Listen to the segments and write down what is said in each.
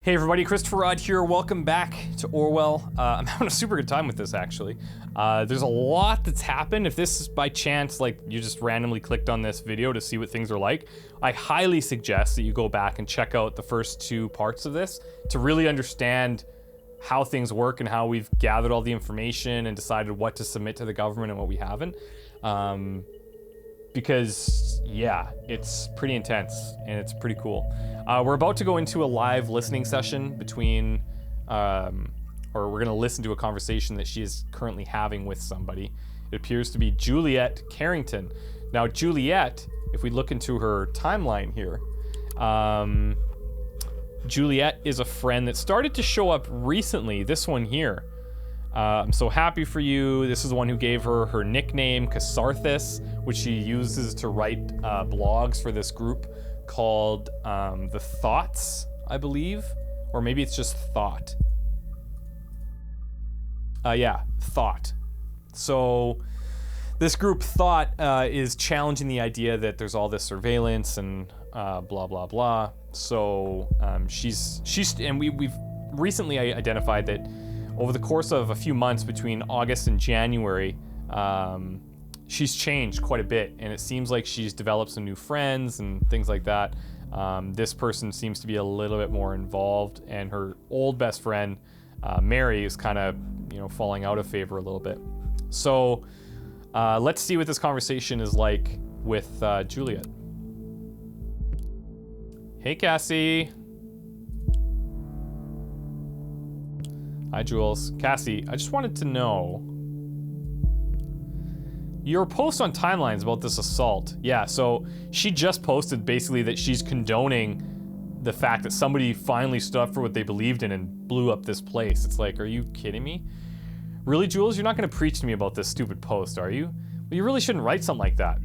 Hey everybody, ChristopherOdd here. Welcome back to Orwell. I'm having a super good time with this, actually. There's a lot that's happened. If this is by chance, like, you just randomly clicked on this video to see what things are like, I highly suggest that you go back and check out the first two parts of this to really understand how things work and how we've gathered all the information and decided what to submit to the government and what we haven't. Because, yeah, it's pretty intense and it's pretty cool. We're about to go into a live listening session between, or we're gonna listen to a conversation that she is currently having with somebody. It appears to be Juliet Carrington. Now, Juliet, if we look into her timeline here, Juliet is a friend that started to show up recently, this one here. I'm so happy for you. This is the one who gave her her nickname, Catharsis, which she uses to write blogs for this group called The Thoughts, I believe. Or maybe it's just Thought. Yeah, Thought. So this group Thought is challenging the idea that there's all this surveillance and blah, blah, blah. So we've recently identified that over the course of a few months between August and January, she's changed quite a bit, and it seems like she's developed some new friends and things like that. This person seems to be a little bit more involved, and her old best friend, Mary, is kind of, falling out of favor a little bit. So let's see what this conversation is like with Juliet. Hey, Cassie. Hi, Jules. Cassie, I just wanted to know, your post on timelines about this assault. Yeah, so she just posted basically that she's condoning the fact that somebody finally stood up for what they believed in and blew up this place. It's like, are you kidding me? Really, Jules? You're not going to preach to me about this stupid post, are you? Well, you really shouldn't write something like that.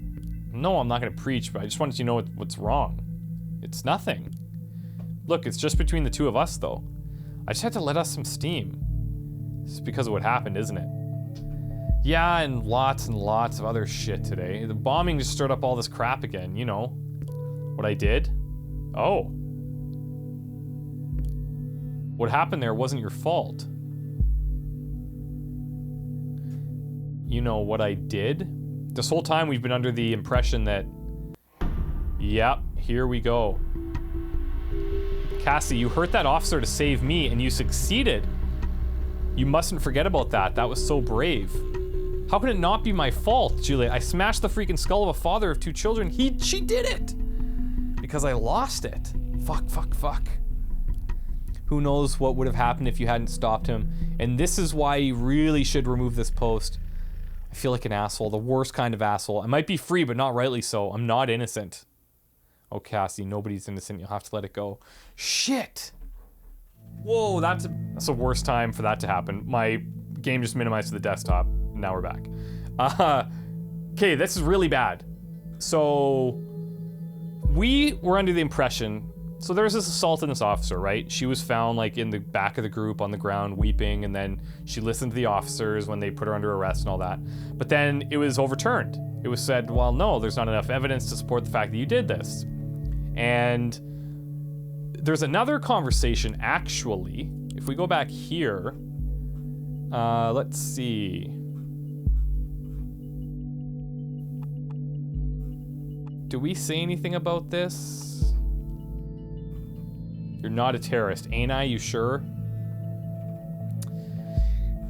No, I'm not going to preach, but I just wanted you to know what's wrong. It's nothing. Look, it's just between the two of us, though. I just had to let us some steam. It's because of what happened, isn't it? Yeah, and lots of other shit today. The bombing just stirred up all this crap again, you know. What I did? Oh. What happened there wasn't your fault. You know what I did? This whole time we've been under the impression that... Yep, here we go. Cassie, you hurt that officer to save me, and you succeeded. You mustn't forget about that. That was so brave. How can it not be my fault, Juliet? I smashed the freaking skull of a father of 2 children. She did it! Because I lost it. Fuck. Who knows what would have happened if you hadn't stopped him. And this is why you really should remove this post. I feel like an asshole, the worst kind of asshole. I might be free, but not rightly so. I'm not innocent. Oh, Cassie, nobody's innocent. You'll have to let it go. Shit! Whoa, that's the worst time for that to happen. My game just minimized to the desktop. Now we're back. Okay, this is really bad. So, we were under the impression... So there was this assault on this officer, right? She was found, like, in the back of the group on the ground weeping, and then she listened to the officers when they put her under arrest and all that. But then it was overturned. It was said, well, no, there's not enough evidence to support the fact that you did this. And there's another conversation, actually. If we go back here, let's see. Do we say anything about this? You're not a terrorist, ain't I? You sure?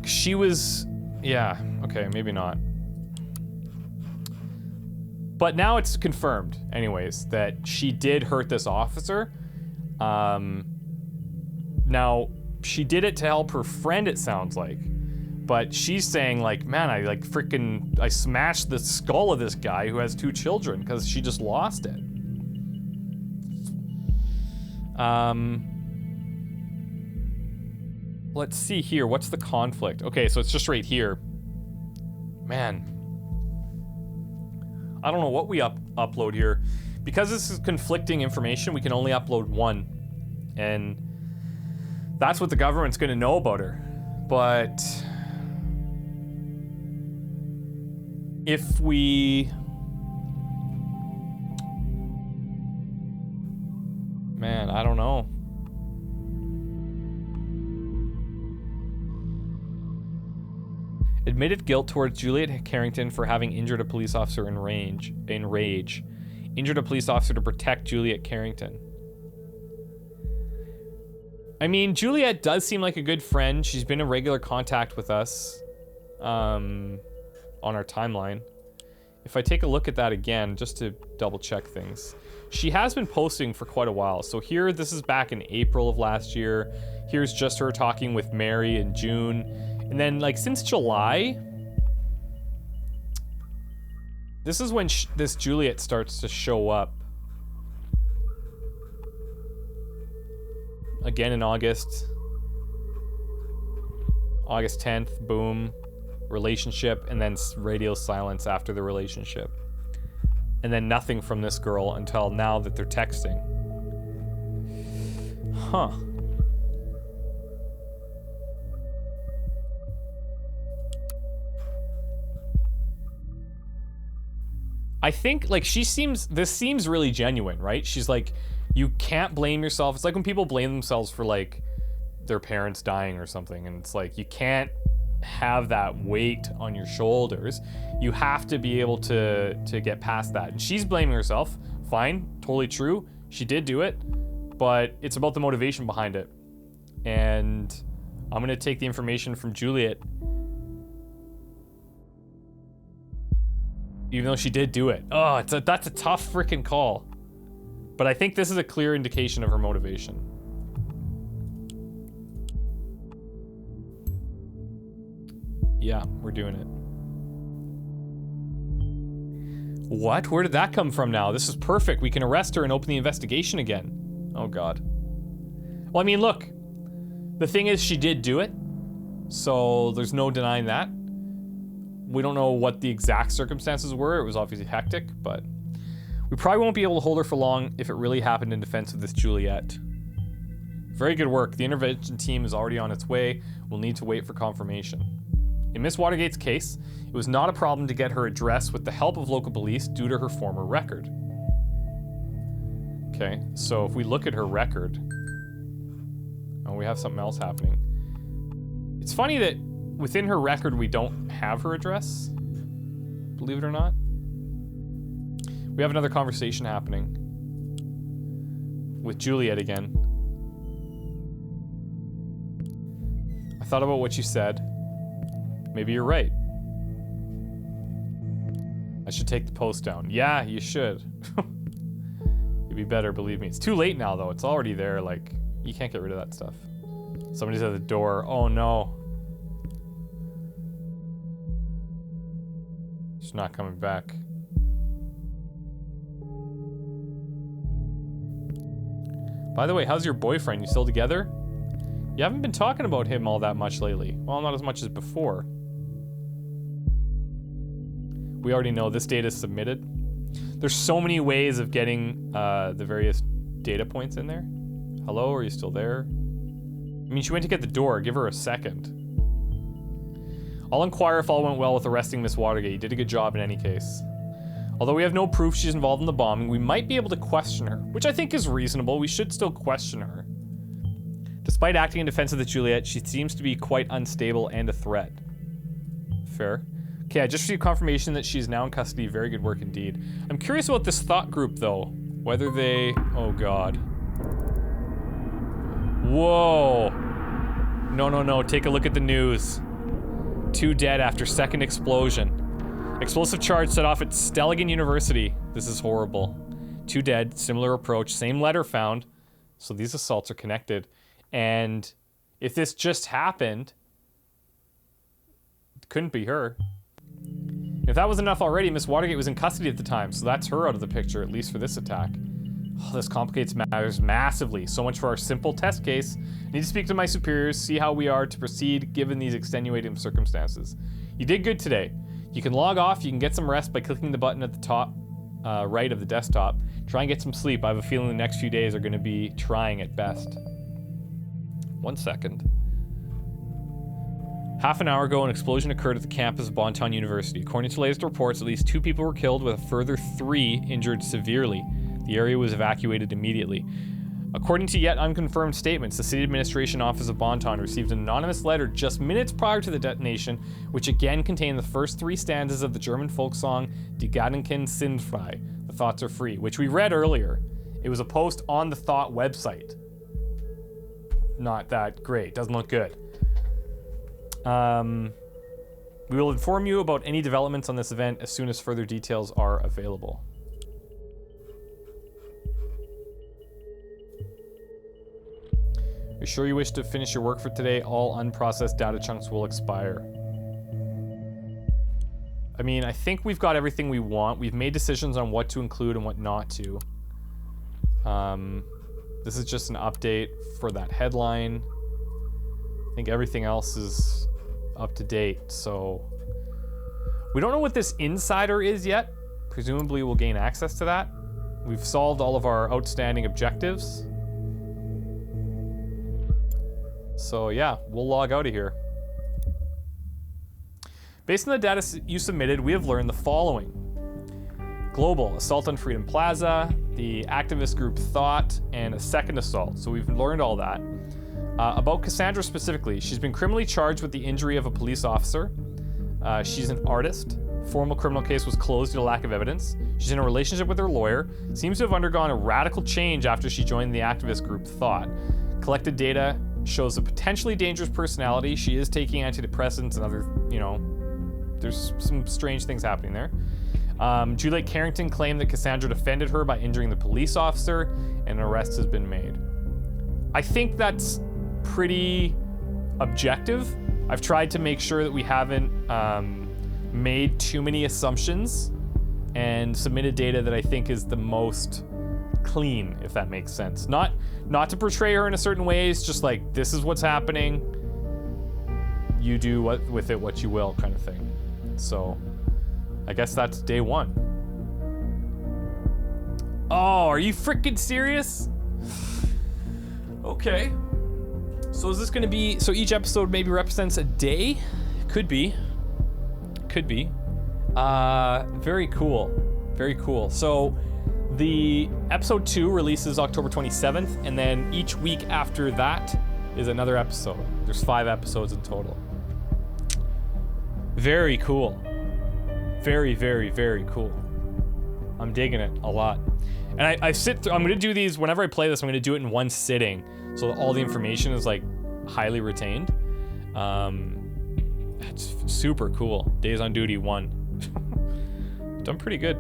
She was... Yeah, okay, maybe not. But now it's confirmed, anyways, that she did hurt this officer. Now, she did it to help her friend, it sounds like. But she's saying, like, man, I smashed the skull of this guy who has 2 children because she just lost it. Let's see here. What's the conflict? Okay, so it's just right here. Man. I don't know what we upload here. Because this is conflicting information, we can only upload one. And that's what the government's gonna know about her. But if we... Man, I don't know. Admitted guilt towards Juliet Carrington for having injured a police officer in rage. Injured a police officer to protect Juliet Carrington. I mean, Juliet does seem like a good friend. She's been in regular contact with us on our timeline. If I take a look at that again, just to double check things. She has been posting for quite a while. So here, this is back in April of last year. Here's just her talking with Mary in June. And then, like, since July, this is when this Juliet starts to show up. Again in August. August 10th, boom. Relationship, and then radio silence after the relationship. And then nothing from this girl until now that they're texting. Huh. I think, like, this seems really genuine, right? She's like, you can't blame yourself. It's like when people blame themselves for, like, their parents dying or something, and it's like, you can't have that weight on your shoulders. You have to be able to get past that. And she's blaming herself. Fine, totally true. She did do it, but it's about the motivation behind it. And I'm gonna take the information from Juliet, even though she did do it. Oh, that's a tough freaking call. But I think this is a clear indication of her motivation. Yeah, we're doing it. What? Where did that come from now? This is perfect. We can arrest her and open the investigation again. Oh, God. Well, I mean, look. The thing is, she did do it. So there's no denying that. We don't know what the exact circumstances were. It was obviously hectic, but we probably won't be able to hold her for long if it really happened in defense of this Juliet. Very good work. The intervention team is already on its way. We'll need to wait for confirmation. In Miss Watergate's case, it was not a problem to get her address with the help of local police due to her former record. Okay, so if we look at her record... Oh, we have something else happening. It's funny that within her record we don't have her address. Believe it or not. We have another conversation happening. With Juliet again. I thought about what you said. Maybe you're right. I should take the post down. Yeah, you should. You'd be better, believe me. It's too late now, though. It's already there. Like, you can't get rid of that stuff. Somebody's at the door. Oh, no. She's not coming back. By the way, how's your boyfriend? You still together? You haven't been talking about him all that much lately. Well, not as much as before. We already know this data is submitted. There's so many ways of getting the various data points in there. Hello, are you still there? I mean, she went to get the door. Give her a second. I'll inquire if all went well with arresting Miss Watergate. You did a good job in any case. Although we have no proof she's involved in the bombing, we might be able to question her, which I think is reasonable. We should still question her. Despite acting in defense of the Juliet, she seems to be quite unstable and a threat. Fair. Okay, I just received confirmation that she's now in custody. Very good work indeed. I'm curious about this thought group, though. Whether they... Oh, God. Whoa. No, no, no. Take a look at the news. 2 dead after second explosion. Explosive charge set off at Stelligan University. This is horrible. 2 dead. Similar approach. Same letter found. So these assaults are connected. And if this just happened, it couldn't be her. If that was enough already, Miss Watergate was in custody at the time, so that's her out of the picture, at least for this attack. Oh, this complicates matters massively. So much for our simple test case. I need to speak to my superiors, see how we are to proceed given these extenuating circumstances. You did good today. You can log off, you can get some rest by clicking the button at the top right of the desktop. Try and get some sleep. I have a feeling the next few days are going to be trying at best. 1 second. Half an hour ago, an explosion occurred at the campus of Bontown University. According to latest reports, at least 2 people were killed with a further 3 injured severely. The area was evacuated immediately. According to yet unconfirmed statements, the City Administration Office of Bonton received an anonymous letter just minutes prior to the detonation, which again contained the first 3 stanzas of the German folk song Die Gedanken sind frei, the thoughts are free, which we read earlier. It was a post on the Thought website. Not that great, doesn't look good. We will inform you about any developments on this event as soon as further details are available. Are you sure you wish to finish your work for today? All unprocessed data chunks will expire. I mean, I think we've got everything we want. We've made decisions on what to include and what not to. This is just an update for that headline. I think everything else is up to date, so we don't know what this insider is yet. Presumably we'll gain access to that. We've solved all of our outstanding objectives. So yeah, we'll log out of here. Based on the data you submitted, we have learned the following. Global, assault on Freedom Plaza, the activist group Thought, and a second assault. So we've learned all that. About Cassandra specifically, she's been criminally charged with the injury of a police officer. She's an artist. Formal criminal case was closed due to lack of evidence. She's in a relationship with her lawyer. Seems to have undergone a radical change after she joined the activist group Thought. Collected data shows a potentially dangerous personality. She is taking antidepressants and other, there's some strange things happening there. Juliet Carrington claimed that Cassandra defended her by injuring the police officer, and an arrest has been made. I think that's pretty objective. I've tried to make sure that we haven't made too many assumptions and submitted data that I think is the most clean, if that makes sense. Not to portray her in a certain way, it's just like, this is what's happening. You do with it what you will, kind of thing. So I guess that's day 1. Oh, are you freaking serious? Okay. So is this gonna be, so each episode maybe represents a day? Could be. Could be. Very cool. Very cool. So the episode 2 releases October 27th, and then each week after that is another episode. There's 5 episodes in total. Very cool. Very, very, very cool. I'm digging it a lot. And I'm gonna do these, whenever I play this, I'm gonna do it in one sitting, so that all the information is like highly retained. It's super cool. Days on Duty 1. Done pretty good.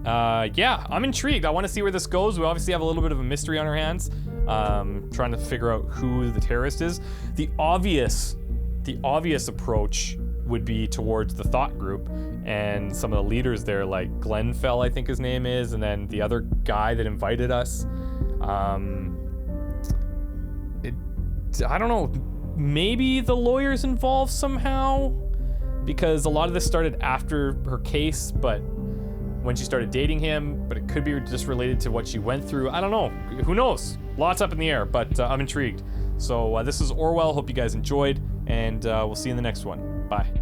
Yeah, I'm intrigued. I wanna see where this goes. We obviously have a little bit of a mystery on our hands. Trying to figure out who the terrorist is. The obvious approach would be towards the Thought group and some of the leaders there, like Glenfell, I think his name is, and then the other guy that invited us. I don't know, maybe the lawyer's involved somehow, because a lot of this started after her case, but when she started dating him, but it could be just related to what she went through. I don't know, who knows? Lots up in the air, but I'm intrigued. So this is Orwell, hope you guys enjoyed, and we'll see you in the next one. Bye.